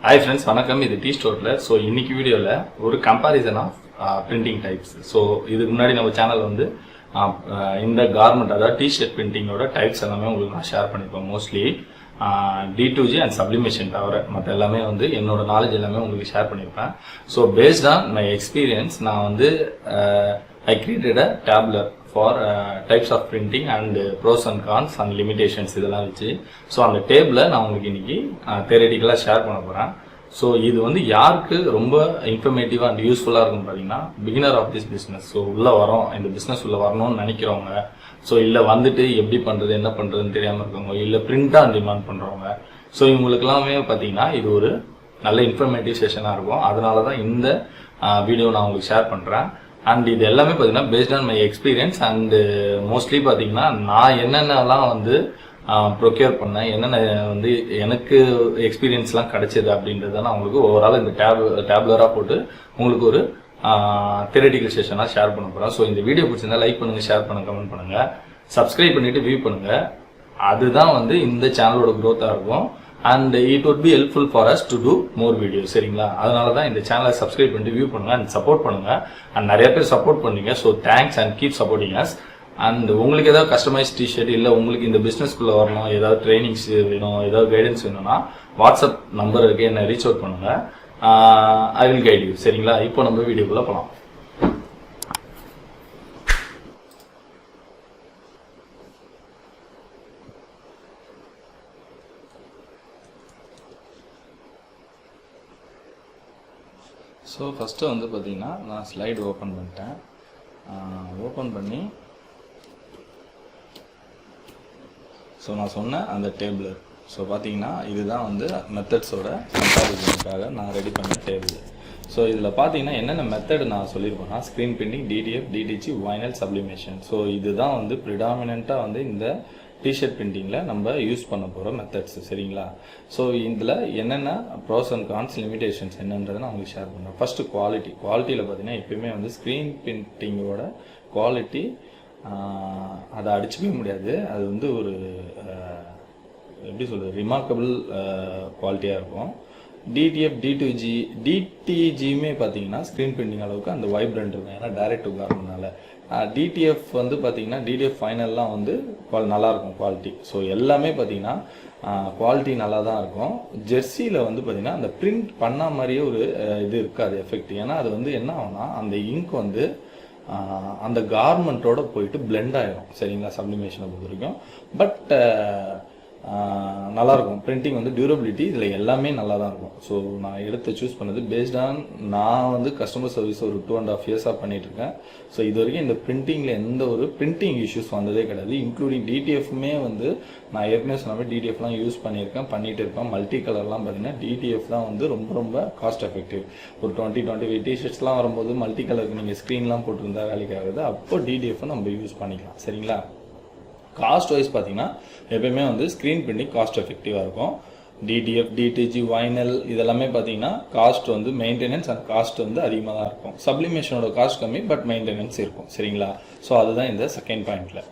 Hi friends, வணக்கம். இது Teeztotaller. So இன்னைக்கு வீடியோல ஒரு comparison of printing types. So இதுக்கு முன்னாடி நம்ம சேனல் வந்து இந்த கார்மெண்ட் அதாவது டிஷர்ட் பிரிண்டிங்கோட டைப்ஸ் எல்லாமே உங்களுக்கு நான் ஷேர் பண்ணியிருப்பேன். மோஸ்ட்லி D2G அண்ட் சப்ளிமேஷன் தவிர மற்ற எல்லாமே வந்து என்னோட நாலேஜ் எல்லாமே உங்களுக்கு ஷேர் பண்ணியிருப்பேன். So based on my experience நான் வந்து I created a tablet for types of printing and pros and cons and limitations இதெல்லாம் வச்சு ஸோ அந்த டேபிளை நான் உங்களுக்கு இன்னைக்கு தியரட்டிக்கலாக ஷேர் பண்ண போகிறேன். ஸோ இது வந்து யாருக்கு ரொம்ப இன்ஃபர்மேட்டிவாக அண்ட் யூஸ்ஃபுல்லாக இருக்குன்னு பார்த்தீங்கன்னா beginner of this business. So உள்ளே வரோம், இந்த பிஸ்னஸ் உள்ளே வரணும்னு நினைக்கிறவங்க, ஸோ இல்லை வந்துட்டு எப்படி பண்ணுறது என்ன பண்ணுறதுன்னு தெரியாமல் இருக்கவங்க, இல்லை பிரிண்டாக டிமாண்ட் பண்ணுறவங்க, ஸோ இவங்களுக்கெல்லாமே பார்த்தீங்கன்னா இது ஒரு நல்ல இன்ஃபர்மேட்டிவ் செஷனாக இருக்கும். அதனால தான் இந்த வீடியோ நான் உங்களுக்கு ஷேர் பண்ணுறேன். அண்ட் இது எல்லாமே பார்த்தீங்கன்னா based on my experience and mostly பார்த்தீங்கன்னா நான் என்னென்னலாம் வந்து ப்ரொக்யூர் பண்ணேன், என்னென்ன வந்து எனக்கு எக்ஸ்பீரியன்ஸ்லாம் கிடைச்சது அப்படின்றத நான் உங்களுக்கு ஓவரால் இந்த டேப்லராக போட்டு உங்களுக்கு ஒரு தியரட்டிக்கல் செஷனாக ஷேர் பண்ண போகிறேன். ஸோ இந்த வீடியோ பிடிச்சிருந்தா லைக் பண்ணுங்கள், ஷேர் பண்ணுங்கள், கமெண்ட் பண்ணுங்கள், சப்ஸ்கிரைப் பண்ணிவிட்டு வியூ பண்ணுங்கள். அதுதான் வந்து இந்த சேனலோட க்ரோத்தாக இருக்கும். And it would be helpful for us to do more videos. சரிங்களா? அதனால தான் இந்த சேனலை சப்ஸ்கிரைப் பண்ணிட்டு வியூ பண்ணுங்க அண்ட் சப்போர்ட் பண்ணுங்க. அண்ட் நிறைய பேர் சப்போர்ட் பண்ணீங்க. So thanks and keep supporting us. And உங்களுக்கு ஏதாவது கஸ்டமைஸ் டிஷர்ட் இல்லை உங்களுக்கு இந்த பிஸ்னஸ்க்குள்ளே வரணும், ஏதாவது ட்ரைனிங்ஸ் வேணும், ஏதாவது கைடன்ஸ் வேணும்னா வாட்ஸ்அப் நம்பர் இருக்கு, என்னை ரீச் அவுட் பண்ணுங்க. I will guide you. சரிங்களா? இப்போ நம்ம வீடியோக்குள்ளே போகலாம். ஸோ ஃபஸ்ட்டு வந்து பார்த்தீங்கன்னா நான் ஸ்லைடு ஓப்பன் பண்ணிட்டேன். ஓப்பன் பண்ணி ஸோ நான் சொன்னேன் அந்த டேபிள். ஸோ பார்த்தீங்கன்னா இதுதான் வந்து மெத்தட்ஸோட கம்பேரிசனுக்காக நான் ரெடி பண்ண டேபிள். ஸோ இதில் பார்த்தீங்கன்னா என்னென்ன மெத்தட் நான் சொல்லியிருப்பேன்னா screen printing, DTF, DTG, Vinyl, Sublimation. So இதுதான் வந்து ப்ரிடாமினண்ட்டாக வந்து இந்த டிஷர்ட் பிரிண்டிங்கில் நம்ம யூஸ் பண்ண போகிற மெத்தட்ஸ். சரிங்களா? ஸோ இதில் என்னென்ன ப்ரோஸ் அண்ட் கான்ஸ், லிமிடேஷன்ஸ் என்னன்றதை நான் உங்களுக்கு ஷேர் பண்ணுறேன். ஃபஸ்ட்டு குவாலிட்டியில் பார்த்தீங்கன்னா எப்பயுமே வந்து ஸ்க்ரீன் பிரிண்டிங்கோட குவாலிட்டி அதை அடிச்சுக்கவே முடியாது. அது வந்து ஒரு எப்படி சொல்கிறது, ரிமார்க்கபிள் குவாலிட்டியாக இருக்கும். DTF, D2G, DTGயுமே பார்த்தீங்கன்னா ஸ்க்ரீன் பிரிண்டிங் அளவுக்கு அந்த வைப்ரண்ட் இருக்கும், ஏன்னா டைரக்ட் டு கார்மெண்ட்னால. DTF வந்து பார்த்தீங்கன்னா DTF ஃபைனல்லாம் வந்து நல்லாயிருக்கும் குவாலிட்டி. ஸோ எல்லாமே பார்த்தீங்கன்னா குவாலிட்டி நல்லா தான் இருக்கும். ஜெர்சியில் வந்து பார்த்தீங்கன்னா அந்த பிரிண்ட் பண்ண மாதிரியே ஒரு இது இருக்காது எஃபெக்ட். ஏன்னா அது வந்து என்ன ஆகும்னா அந்த இங்க் வந்து அந்த கார்மெண்ட்டோட போயிட்டு பிளெண்ட் ஆகிடும். சரிங்களா? சப்ளிமேஷனை பொறுத்த வரைக்கும். பட் நல்லாயிருக்கும் பிரிண்டிங் வந்து டியூரபிலிட்டி இதில் எல்லாமே நல்லா தான் இருக்கும். ஸோ நான் எடுத்து சூஸ் பண்ணது பேஸ்ட் ஆன் நான் வந்து கஸ்டமர் சர்வீஸ் ஒரு 2.5 இயர்ஸாக பண்ணிகிட்ருக்கேன். ஸோ இது வரைக்கும் இந்த பிரிண்டிங்கில் எந்த ஒரு பிரிண்டிங் இஷ்யூஸ் வந்ததே கிடையாது. இன்க்ளூடிங் DTFமே வந்து நான் ஏற்கனவே சொன்ன மாதிரி DTFலாம் யூஸ் பண்ணிகிட்டு இருப்பேன். மல்டி கலர்லாம் பார்த்தீங்கன்னா DTF தான் வந்து ரொம்ப ரொம்ப காஸ்ட் எஃபெக்டிவ். ஒரு 20-25 டிஷர்ட்ஸ்லாம் வரும்போது மல்டி கலருக்கு நீங்கள் ஸ்க்ரீன்லாம் போட்டிருந்தா வேலைக்கு ஆகுது. அப்போ DTF நம்ம யூஸ் பண்ணிக்கலாம். சரிங்களா? காஸ்ட் வைஸ் பார்த்தீங்கன்னா எப்பயுமே வந்து ஸ்க்ரீன் பிரிண்டிங் காஸ்ட் எஃபெக்டிவாக இருக்கும். DTF, DTG, Vinyl இதெல்லாமே பார்த்தீங்கன்னா காஸ்ட் வந்து மெயின்டெனன்ஸ் அண்ட் காஸ்ட் வந்து அதிகமாக தான் இருக்கும். சப்ளிமேஷனோட காஸ்ட் கம்மி, பட் மெயின்டெனன்ஸ் இருக்கும். சரிங்களா? ஸோ அதுதான் இந்த செகண்ட் பாயிண்டில்.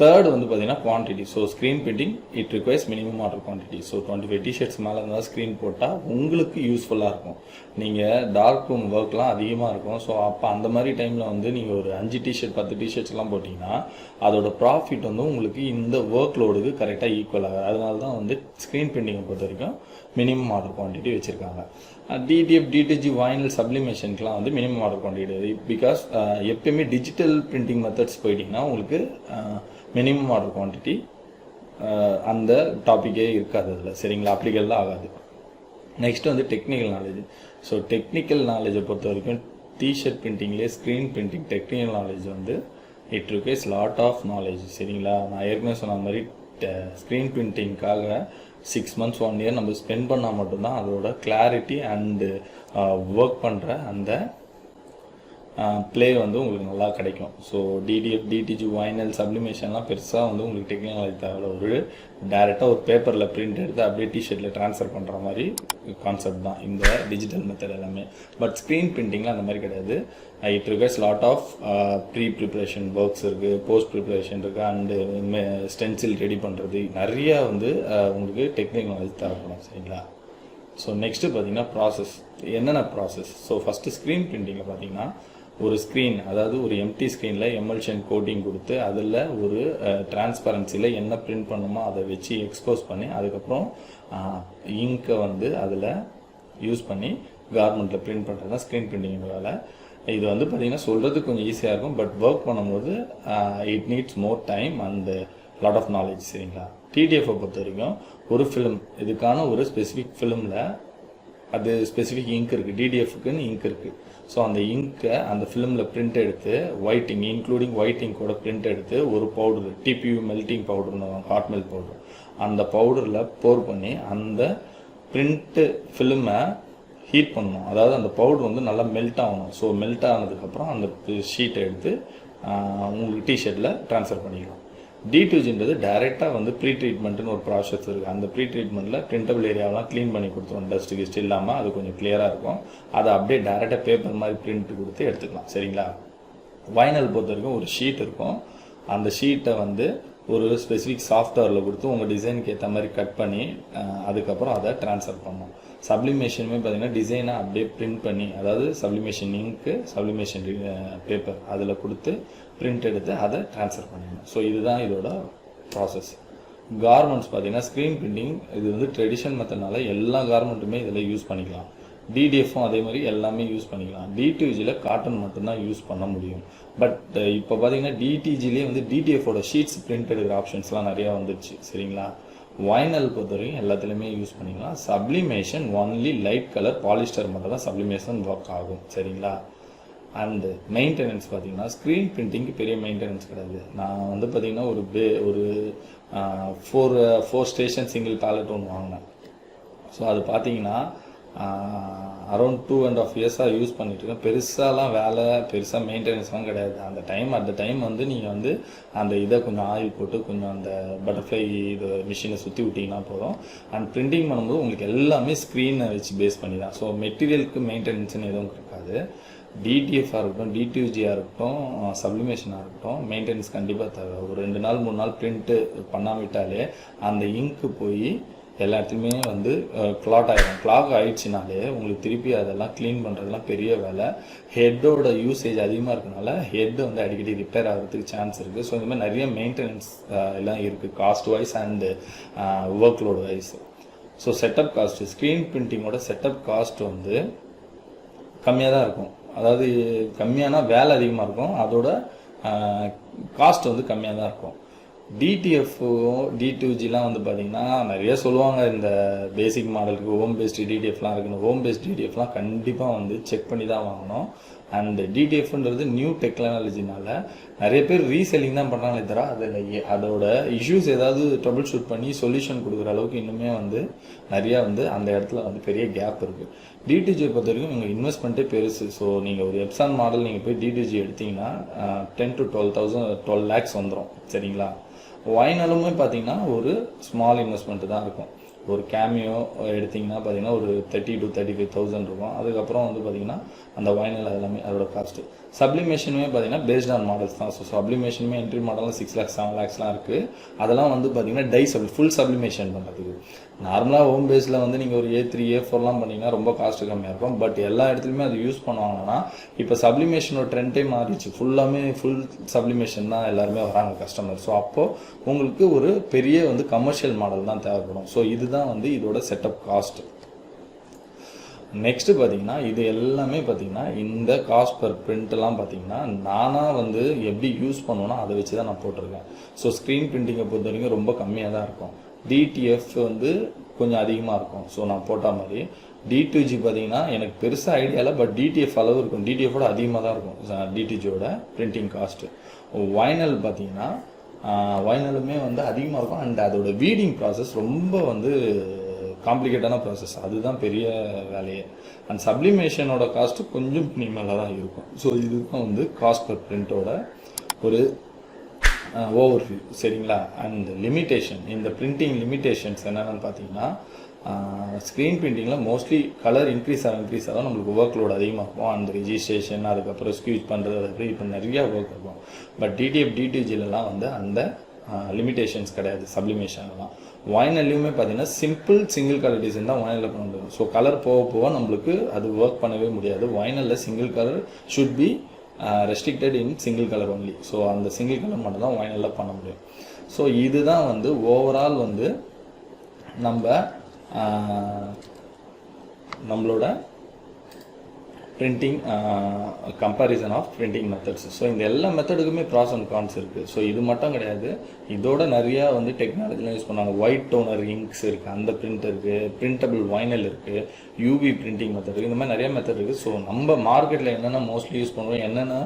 தேர்ட் வந்து பார்த்தீங்கன்னா quantity. So screen printing it requires minimum order quantity. So 25 t-shirts மேலே இருந்தால் ஸ்க்ரீன் போட்டால் உங்களுக்கு யூஸ்ஃபுல்லாக இருக்கும். நீங்கள் டார்க் ரூம் ஒர்க்லாம் அதிகமாக இருக்கும். ஸோ அப்போ அந்த மாதிரி டைமில் வந்து நீங்கள் ஒரு 5 டிஷர்ட் 10 டிஷர்ட்ஸ்லாம் போட்டிங்கன்னா அதோட ப்ராஃபிட் வந்து உங்களுக்கு இந்த ஒர்க் லோடுக்கு கரெக்டாக ஈக்குவல் ஆகாது. அதனால தான் வந்து ஸ்க்ரீன் பிரிண்டிங்கை பொறுத்த வரைக்கும் மினிமம் ஆர்டர் குவான்டிட்டி வச்சுருக்காங்க. DTF, DTG, Vinyl, சப்ளிமேஷனுக்குலாம் வந்து மினிமம் ஆர்டர் குவான்டிட்டி. பிகாஸ் எப்பயுமே டிஜிட்டல் பிரிண்டிங் மெத்தட்ஸ் போயிட்டிங்கன்னா உங்களுக்கு மினிமம் ஆர்டர் குவான்டிட்டி அந்த டாப்பிக்கே இருக்காது அதில். சரிங்களா? அப்ளிகபிள் ஆகாது. நெக்ஸ்ட் வந்து டெக்னிக்கல் நாலேஜ். ஸோ டெக்னிக்கல் நாலேஜை பொறுத்த வரைக்கும் டிஷர்ட் பிரிண்டிங்லேயே ஸ்க்ரீன் பிரிண்டிங் டெக்னிக்கல் நாலேஜ் வந்து it requires lot of knowledge. சரிங்களா? நான் ஏற்கனவே சொன்ன மாதிரி ஸ்க்ரீன் பிரிண்டிங்காக 6 months 1 year நம்ம ஸ்பெண்ட் பண்ணால் மட்டும்தான் அதோட கிளாரிட்டி அண்டு ஒர்க் பண்ணுற அந்த ப்ளே வந்து உங்களுக்கு நல்லா கிடைக்கும். ஸோ DTF, DTG, Vinyl, சப்ளிமேஷன்லாம் பெருசாக வந்து உங்களுக்கு டெக்னிக்கல் நாலேஜ் தேவை. ஒரு டேரெக்டாக ஒரு பேப்பரில் பிரிண்ட் எடுத்து அப்படியே டிஷர்ட்டில் ட்ரான்ஸ்ஃபர் பண்ணுற மாதிரி கான்செப்ட் தான் இந்த டிஜிட்டல் மெத்தட் எல்லாமே. பட் ஸ்க்ரீன் பிரிண்டிங்லாம் அந்த மாதிரி கிடையாது. It requires lot of preparation works இருக்குது, போஸ்ட் ப்ரிப்ரேஷன் இருக்குது, அண்டு ஸ்டென்சில் ரெடி பண்ணுறது நிறையா வந்து உங்களுக்கு டெக்னிக்கல் நாலேஜ் தேவைப்படும். சரிங்களா? ஸோ நெக்ஸ்ட்டு பார்த்தீங்கன்னா ப்ராசஸ் என்னென்ன ப்ராசஸ். ஸோ ஃபஸ்ட்டு ஸ்க்ரீன் பிரிண்டிங்கில் பார்த்தீங்கன்னா ஒரு ஸ்க்ரீன், அதாவது ஒரு எம்டி ஸ்க்ரீனில் எமல்ஷன் கோட்டிங் கொடுத்து அதில் ஒரு டிரான்ஸ்பரன்சியில் என்ன பிரிண்ட் பண்ணுமோ அதை வச்சு எக்ஸ்போஸ் பண்ணி அதுக்கப்புறம் இங்கை வந்து அதில் யூஸ் பண்ணி கார்மெண்ட்டில் பிரிண்ட் பண்ணுறது தான் ஸ்க்ரீன் பிரிண்டிங் வேலை. இது வந்து பார்த்திங்கன்னா சொல்கிறதுக்கு கொஞ்சம் ஈஸியாக இருக்கும், பட் ஒர்க் பண்ணும்போது it needs more time and lot of knowledge. சரிங்களா. டிடிஎஃப்பை பொறுத்த வரைக்கும் ஒரு ஃபிலிம், இதுக்கான ஒரு ஸ்பெசிஃபிக் ஃபிலிமில் அது ஸ்பெசிஃபிக் இங்க் இருக்குது, டிடிஎஃப்க்குன்னு இங்க் இருக்குது. ஸோ அந்த இங்கை அந்த ஃபிலிமில் பிரிண்ட் எடுத்து ஒயிட் இங்க் இன்க்ளூடிங் ஒயிட் இங்கோட பிரிண்ட் எடுத்து ஒரு பவுடர், டிபியூ மெல்ட்டிங் பவுடர்னு ஹாட் மெல்ட் பவுடர், அந்த பவுடரில் போர் பண்ணி அந்த பிரிண்ட்டு ஃபிலிமை ஹீட் பண்ணணும். அதாவது அந்த பவுடர் வந்து நல்லா மெல்ட் ஆகணும். ஸோ மெல்ட் ஆனதுக்கப்புறம் அந்த ஷீட்டை எடுத்து உங்களுக்கு டிஷர்ட்டில் ட்ரான்ஸ்ஃபர் பண்ணிக்கலாம். D2Gன்றது டைரெக்டாக வந்து ப்ரீ ட்ரீட்மெண்ட்டுன்னு ஒரு ப்ராசஸ் இருக்குது. அந்த ப்ரீ ட்ரீட்மெண்ட்டில் பிரிண்டபிள் ஏரியாவெலாம் க்ளீன் பண்ணி கொடுத்துருவோம், டஸ்ட்டு கிஸ்ட் இல்லாமல். அது கொஞ்சம் கிளியராக இருக்கும். அதை அப்படியே டைரெக்டாக பேப்பர் மாதிரி பிரிண்ட் கொடுத்து எடுத்துக்கலாம். சரிங்களா. வைனல் பொறுத்த வரைக்கும் ஒரு ஷீட் இருக்கும். அந்த ஷீட்டை வந்து ஒரு ஸ்பெசிஃபிக் சாஃப்ட்வேரில் கொடுத்து உங்கள் டிசைனுக்கு ஏற்ற மாதிரி கட் பண்ணி அதுக்கப்புறம் அதை ட்ரான்ஸ்ஃபர் பண்ணணும். சப்ளிமேஷனுமே பார்த்திங்கன்னா டிசைனை அப்படியே பிரிண்ட் பண்ணி, அதாவது சப்ளிமேஷன் இங்க்கு, சப்ளிமேஷன் பேப்பர் அதில் கொடுத்து பிரிண்ட் எடுத்து அதை ட்ரான்ஸ்ஃபர் பண்ணிடணும். ஸோ இதுதான் இதோட ப்ராசஸ். கார்மெண்ட்ஸ் பார்த்திங்கன்னா ஸ்க்ரீன் பிரிண்டிங் இது வந்து ட்ரெடிஷனல் மெத்தட்னால எல்லா கார்மெண்ட்டுமே இதில் யூஸ் பண்ணிக்கலாம். டிடிஎஃப்பும் அதே மாதிரி எல்லாமே யூஸ் பண்ணிக்கலாம். D2Gயில் காட்டன் மட்டும்தான் யூஸ் பண்ண முடியும். பட் இப்போ பார்த்தீங்கன்னா டிடிஜிலே வந்து டிடிஎஃபோட ஷீட்ஸ் பிரிண்ட் எடுக்கிற ஆப்ஷன்ஸ்லாம் நிறையா வந்துடுச்சு. சரிங்களா. வைனல் பொறுத்த வரைக்கும் எல்லாத்துலேயுமே யூஸ் பண்ணிக்கலாம். Sublimation only light colour polyester மட்டும் தான் சப்ளிமேஷன் ஒர்க் ஆகும். சரிங்களா. அண்டு மெயின்டெனன்ஸ் பார்த்தீங்கன்னா ஸ்க்ரீன் பிரிண்டிங்க்கு பெரிய மெயின்டெனன்ஸ் கிடையாது. நான் வந்து பார்த்திங்கன்னா ஒரு ஃபோர் ஸ்டேஷன் சிங்கிள் பேலட் ஒன்று வாங்கினேன். ஸோ அது பார்த்தீங்கன்னா அரௌண்ட் 2.5 இயர்ஸாக யூஸ் பண்ணிட்டுருக்கேன். பெருசாலாம் வேலை, பெருசாக மெயின்டெனன்ஸ்லாம் கிடையாது. அந்த டைம் வந்து நீங்கள் வந்து அந்த இதை கொஞ்சம் ஆயில் போட்டு கொஞ்சம் அந்த பட்டர்ஃப்ளை இது மிஷினை சுற்றி விட்டிங்கன்னா போதும். அண்ட் பிரிண்டிங் பண்ணும்போது உங்களுக்கு எல்லாமே ஸ்க்ரீனை வச்சு பேஸ் பண்ணி தான். ஸோ மெட்டீரியலுக்கு மெயின்டெனன்ஸ்னு எதுவும் இருக்காது. டிடிஎஃப்பாக இருக்கட்டும், D2Gயாக இருக்கட்டும், சப்ளிமேஷனாக இருக்கட்டும், மெயின்டெனன்ஸ் கண்டிப்பாக தேவை. ஒரு 2 நாள் 3 நாள் பிரிண்ட்டு பண்ணாவிட்டாலே அந்த இங்க்கு போய் எல்லா இடத்துலையுமே வந்து கிளாக் ஆகிடும். கிளாக் ஆகிடுச்சினாலே உங்களுக்கு திருப்பி அதெல்லாம் க்ளீன் பண்ணுறதுலாம் பெரிய வேலை. ஹெட்டோட யூசேஜ் அதிகமாக இருக்கனால ஹெட் வந்து அடிக்கடி ரிப்பேர் ஆகிறதுக்கு சான்ஸ் இருக்குது. ஸோ இந்த மாதிரி நிறைய மெயின்டெனன்ஸ் எல்லாம் இருக்குது, cost wise and work load wise. So setup cost, screen பிரிண்டிங்கோட செட்டப் காஸ்ட் வந்து கம்மியாக தான் இருக்கும். அதாவது கம்மியான வேலை அதிகமாக இருக்கும், அதோட காஸ்ட் வந்து கம்மியாக தான் இருக்கும். D2Gலாம் வந்து பார்த்திங்கன்னா நிறைய சொல்லுவாங்க, இந்த பேசிக் மாடலுக்கு ஹோம் பேஸ்டு டிடிஎஃப்லாம் இருக்குன்னு. ஹோம் பேஸ்ட் டிடிஎஃப்லாம் கண்டிப்பாக வந்து செக் பண்ணி தான் வாங்கணும். அண்ட் டிடிஎஃப்ன்றது நியூ டெக்னாலஜினால நிறைய பேர் ரீசெல்லிங் தான் பண்ணுறாங்களே தவிர அதில் அதோட இஷ்யூஸ் ஏதாவது ட்ரபிள் ஷூட் பண்ணி சொல்யூஷன் கொடுக்குற அளவுக்கு இன்னுமே வந்து நிறையா வந்து அந்த இடத்துல வந்து பெரிய கேப் இருக்குது. D2G பொறுத்த வரைக்கும் நீங்கள் இன்வெஸ்ட்மெண்ட்டே பெருசு. ஸோ நீங்கள் ஒரு எப்சான் மாடல் நீங்கள் போய் D2G எடுத்திங்கன்னா 10 to 12 lakhs வந்துடும். சரிங்களா. வைனலுமே பார்த்தீங்கன்னா ஒரு ஸ்மால் இன்வெஸ்ட்மெண்ட்டு தான் இருக்கும். ஒரு கேமியோ எடுத்திங்கன்னா பார்த்தீங்கன்னா ஒரு 30 to 35,000 இருக்கும். அதுக்கப்புறம் வந்து பார்த்திங்கன்னா அந்த வைனல் எல்லாமே அதோட காஸ்ட்டு. சப்ளிமேஷனுமே பார்த்தீங்கன்னா பேஸ்ட் ஆன் மாடல்ஸ் தான். ஸோ சப்ளிமேஷனுமே என்ட்ரி மாடலாம் 6 lakhs 7 lakhsலாம் இருக்குது. அதெல்லாம் வந்து பார்த்திங்கன்னா ஃபுல் சப்ளிமேஷன் பண்ணுறதுக்கு. நார்மலாக ஹோம் பேஸில் வந்து நீங்கள் ஒரு A3 A4லாம் பண்ணிங்கன்னா ரொம்ப காஸ்ட்டு கம்மியாக இருக்கும். பட் எல்லா இடத்துலையுமே அது யூஸ் பண்ணுவாங்கன்னா இப்போ சப்ளிமேஷனோட ட்ரெண்டே மாறிடுச்சு. ஃபுல் சப்ளிமேஷன் தான் எல்லாருமே வராங்க கஸ்டமர். ஸோ அப்போது உங்களுக்கு ஒரு பெரிய வந்து கமர்ஷியல் மாடல் தான் தேவைப்படும். ஸோ இதுதான் வந்து இதோட செட்டப் காஸ்ட்டு. நெக்ஸ்ட்டு பார்த்தீங்கன்னா இது எல்லாமே பார்த்தீங்கன்னா இந்த காஸ்ட் பர் பிரிண்ட்லாம் பார்த்தீங்கன்னா நானாக வந்து எப்படி யூஸ் பண்ணுவேன்னா அதை வச்சு தான் நான் போட்டிருக்கேன். ஸோ ஸ்க்ரீன் பிரிண்டிங்கை பொறுத்த வரைக்கும் ரொம்ப கம்மியாக தான் இருக்கும். DTF வந்து கொஞ்சம் அதிகமாக இருக்கும். ஸோ நான் போட்ட மாதிரி D2G பார்த்தீங்கன்னா எனக்கு பெருசாக ஐடியாவில், பட் DTF அளவு இருக்கும். DTFோட அதிகமாக தான் இருக்கும் D2Gயோட பிரிண்டிங் காஸ்ட்டு. வைனல் பார்த்தீங்கன்னா வைனலுமே வந்து அதிகமாக இருக்கும். அண்ட் அதோட வீடிங் ப்ராசஸ் ரொம்ப வந்து காம்ப்ளிகேட்டான ப்ராசஸ், அதுதான் பெரிய வேலையே. அண்ட் சப்ளிமேஷனோட காஸ்ட்டு கொஞ்சம் மினிமலாக தான் இருக்கும். ஸோ இதுதான் வந்து காஸ்ட் பர் பிரிண்ட்டோட ஒரு ஓவர்வியூ. சரிங்களா. அண்ட் லிமிட்டேஷன், இந்த பிரிண்டிங் லிமிட்டேஷன்ஸ் என்னென்னு பார்த்தீங்கன்னா ஸ்க்ரீன் பிரிண்டிங்கில் மோஸ்ட்லி கலர் இன்க்ரீஸ் ஆகும் நம்மளுக்கு ஒர்க் லோட் அதிகமாக இருக்கும். அந்த ரிஜிஸ்ட்ரேஷன், அதுக்கப்புறம் ஸ்க்யூச் பண்ணுறது, அதுக்கு இப்போ நிறையா ஒர்க் இருக்கும். பட் D2Gலலாம் வந்து அந்த லிமிட்டேஷன்ஸ் கிடையாது சப்ளிமேஷன்லாம். வைனல்லையுமே பார்த்தீங்கன்னா சிம்பிள் சிங்கிள் கலர் டிசைன் தான் வைனலில் பண்ண முடியும். ஸோ கலர் போக போக நம்மளுக்கு அது ஒர்க் பண்ணவே முடியாது. வைனலில் single colour should be restricted in single colour only. So அந்த சிங்கிள் கலர் மட்டும் தான் வைனலில் பண்ண முடியும். ஸோ இதுதான் வந்து ஓவரால் வந்து நம்மளோட printing comparison of printing methods. So இந்த எல்லா மெத்தடுக்குமே ப்ராஸ் அண்ட் கான்ஸ் இருக்குது. ஸோ இது மட்டும் கிடையாது, இதோட நிறையா வந்து டெக்னாலஜிலாம் யூஸ் பண்ணாங்க. ஒயிட் டோனர் இங்க்ஸ் இருக்குது, அந்த பிரிண்ட் இருக்குது, பிரிண்டபிள் வைனல் இருக்குது, யூவி பிரிண்டிங் மெத்தட் இருக்குது, இந்த மாதிரி நிறைய மெத்தட் இருக்குது. ஸோ நம்ம மார்க்கெட்டில் என்னென்ன மோஸ்ட்லி யூஸ் பண்ணுறோம், என்னென்ன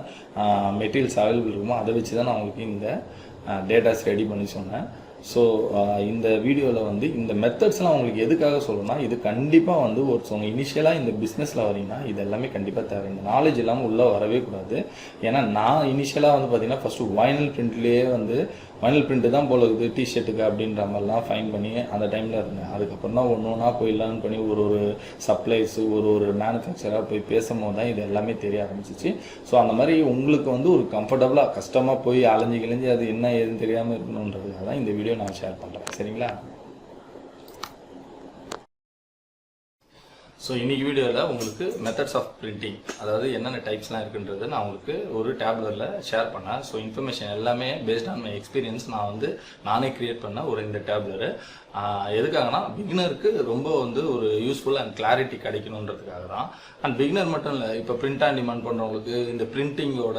மெட்டீரியல்ஸ் அவைலபிள் இருக்குமோ அதை வச்சு தான் நான் உங்களுக்கு இந்த டேட்டாஸ் ரெடி பண்ணி சொன்னேன். ஸோ இந்த வீடியோவில் வந்து இந்த மெத்தட்ஸ்லாம் உங்களுக்கு எதுக்காக சொல்லணும்னா, இது கண்டிப்பாக வந்து ஒருத்தவங்க இனிஷியலாக இந்த பிஸ்னஸில் வரீங்கன்னா இது எல்லாமே கண்டிப்பாக தேவை. இந்த நாலேஜ் இல்லாமல் உள்ளே வரவே கூடாது. ஏன்னா நான் இனிஷியலாக வந்து பார்த்தீங்கன்னா ஃபஸ்ட்டு வைனல் பிரிண்ட்லேயே வந்து வைனல் பிரிண்ட்டு தான் போல இருக்குது டிஷர்ட்டுக்கு அப்படின்ற மாதிரிலாம் ஃபைன் பண்ணி அந்த டைமில் இருந்தேன். அதுக்கப்புறம் தான் ஒன்று ஒன்றா போய் லேர்ன் பண்ணி ஒரு சப்ளைஸு ஒரு மேனுஃபேக்சராக போய் பேசும்போது தான் இது எல்லாமே தெரிய ஆரம்பிச்சிச்சு. ஸோ அந்த மாதிரி உங்களுக்கு வந்து ஒரு கம்ஃபர்டபுளாக கஷ்டமாக போய் அலைஞ்சி அது என்ன ஏதுன்னு தெரியாமல் இருக்கணுன்றதுக்காக தான் இந்த வீடியோ நான் ஷேர் பண்ணுறேன். சரிங்களா? ஸோ இன்றைக்கி வீடியோவில் உங்களுக்கு மெத்தட்ஸ் ஆஃப் பிரிண்டிங், அதாவது என்னென்ன டைப்ஸ்லாம் இருக்குன்றது நான் உங்களுக்கு ஒரு டேப்லரில் ஷேர் பண்ணேன். ஸோ இன்ஃபர்மேஷன் எல்லாமே பேஸ்ட் ஆன் மை எக்ஸ்பீரியன்ஸ் நானே க்ரியேட் பண்ண இந்த டேப்லரு. எதுக்காகனா பிகினருக்கு ரொம்ப வந்து ஒரு யூஸ்ஃபுல் அண்ட் கிளாரிட்டி கிடைக்கணுன்றதுக்காக தான். அண்ட் பிகினர் மட்டும் இல்லை, இப்போ பிரிண்ட் ஆன் டிமாண்ட் பண்ணுறவங்களுக்கு இந்த பிரிண்டிங்கோட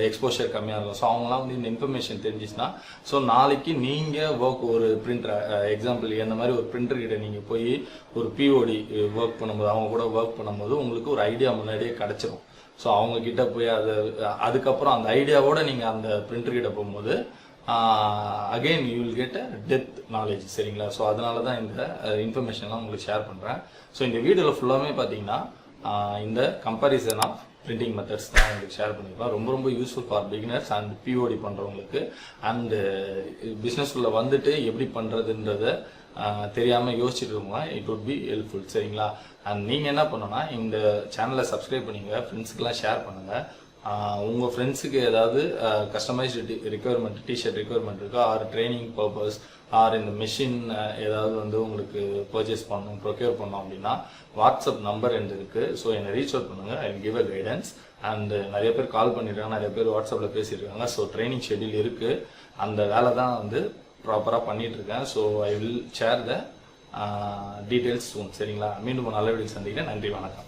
எக்ஸ்போஷர் கம்மியாக இருக்கும். ஸோ அவங்களாம் வந்து இந்த இன்ஃபர்மேஷன் தெரிஞ்சிச்சுன்னா, ஸோ நாளைக்கு நீங்கள் ஒரு பிரிண்டர் எக்ஸாம்பிள் இந்த மாதிரி ஒரு பிரிண்டர்கிட்ட நீங்கள் போய் ஒரு பிஓடி ஒர்க் பண்ணும்போது, அவங்க கூட ஒர்க் பண்ணும்போது உங்களுக்கு ஒரு ஐடியா முன்னாடியே கிடச்சிரும். ஸோ அவங்கக்கிட்ட போய் அதுக்கப்புறம் அந்த ஐடியாவோட நீங்கள் அந்த பிரிண்டர்கிட்ட போகும்போது again you will get a depth knowledge. சரிங்களா? ஸோ அதனால தான் இந்த இன்ஃபர்மேஷன்லாம் உங்களுக்கு ஷேர் பண்ணுறேன். ஸோ இந்த வீடியோவில் ஃபுல்லாமே பார்த்தீங்கன்னா இந்த கம்பேரிசன் ஆஃப் பிரிண்டிங் மெத்தட்ஸ் தான் உங்களுக்கு ஷேர் பண்ணிக்கலாம். ரொம்ப ரொம்ப useful for beginners and BOD பண்ணுறவங்களுக்கு அண்டு பிஸ்னஸ்குள்ளே வந்துட்டு எப்படி பண்ணுறதுன்றத தெரியாமல் யோசிச்சுட்டு இருக்கோங்க. It would be helpful. சரிங்களா? அண்ட் நீங்கள் என்ன பண்ணணும்னா இந்த சேனலை சப்ஸ்கிரைப் பண்ணிங்க, ஃப்ரெண்ட்ஸுக்கெல்லாம் ஷேர் பண்ணுங்கள். உங்கள் ஃப்ரெண்ட்ஸுக்கு ஏதாவது கஸ்டமைஸ்டு ரிக்குவயர்மெண்ட் டிஷர்ட் ரிக்குவயர்மெண்ட் இருக்கோ, ஆர் ட்ரைனிங் பர்பஸ், ஆர் இந்த மெஷின் ஏதாவது வந்து உங்களுக்கு பர்ச்சேஸ் பண்ணணும், ப்ரொக்யூர் பண்ணோம் அப்படின்னா வாட்ஸ்அப் நம்பர் இருக்குது. ஸோ என்னை ரீச் அவுட் பண்ணுங்கள். I will give a guidance. And நிறைய பேர் கால் பண்ணியிருக்காங்க, நிறைய பேர் வாட்ஸ்அப்பில் பேசியிருக்காங்க. ஸோ ட்ரைனிங் ஷெட்யூல் இருக்குது. அந்த வேலை தான் வந்து ப்ராப்பராக பண்ணிகிட்ருக்கேன். So I will share the details soon. சரிங்களா? மீண்டும் நல்ல வீடியோ சந்திக்கிறேன். நன்றி, வணக்கம்.